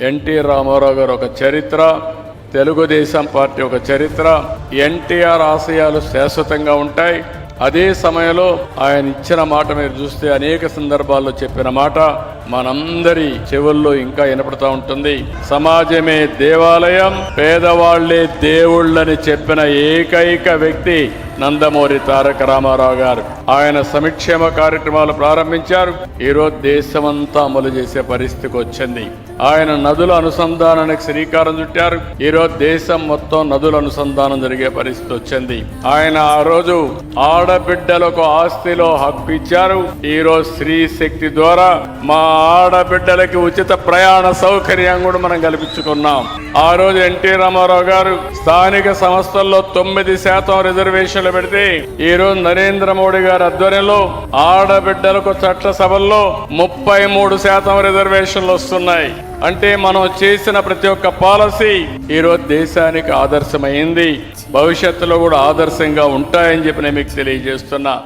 NT Ramarao గారు ఒక చరిత్ర, తెలుగుదేశం పార్టీ ఒక చరిత్ర. ఎన్టీఆర్ ఆశయాలు శాశ్వతంగా ఉంటాయి. అదే సమయంలో ఆయన ఇచ్చిన మాట మీరు చూస్తే అనేక సందర్భాల్లో చెప్పిన మాట మనందరి చెవుల్లో ఇంకా వినపడుతూ ఉంటుంది. సమాజమే దేవాలయం, పేదవాళ్లే దేవుళ్ళని చెప్పిన ఏకైక వ్యక్తి నందమూరి తారక రామారావు గారు. ఆయన సంక్షేమ కార్యక్రమాలు ప్రారంభించారు. ఈరోజు దేశమంతా అమలు చేసే పరిస్థితికి వచ్చింది. ఆయన నదుల అనుసంధానానికి శ్రీకారం చుట్టారు. ఈరోజు దేశం మొత్తం నదుల అనుసంధానం జరిగే పరిస్థితి వచ్చింది. ఆయన ఆ రోజు ఆడబిడ్డలకు ఆస్తిలో హక్కు ఇచ్చారు. ఈరోజు స్త్రీ శక్తి ద్వారా మా ఆడబిడ్డలకి ఉచిత ప్రయాణ సౌకర్యం కూడా మనం కల్పించుకున్నాం. ఆ రోజు ఎన్టీ రామారావు గారు స్థానిక సంస్థల్లో 9% రిజర్వేషన్లు పెడితే ఈ రోజు నరేంద్ర మోడీ గారి ఆధ్వర్యంలో ఆడబిడ్డలకు చట్టసభల్లో 33% రిజర్వేషన్లు వస్తున్నాయి. అంటే మనం చేసిన ప్రతి ఒక్క పాలసీ ఈరోజు దేశానికి ఆదర్శమైంది. భవిష్యత్తులో కూడా ఆదర్శంగా ఉంటాయని చెప్పి నేను మీకు తెలియజేస్తున్నా.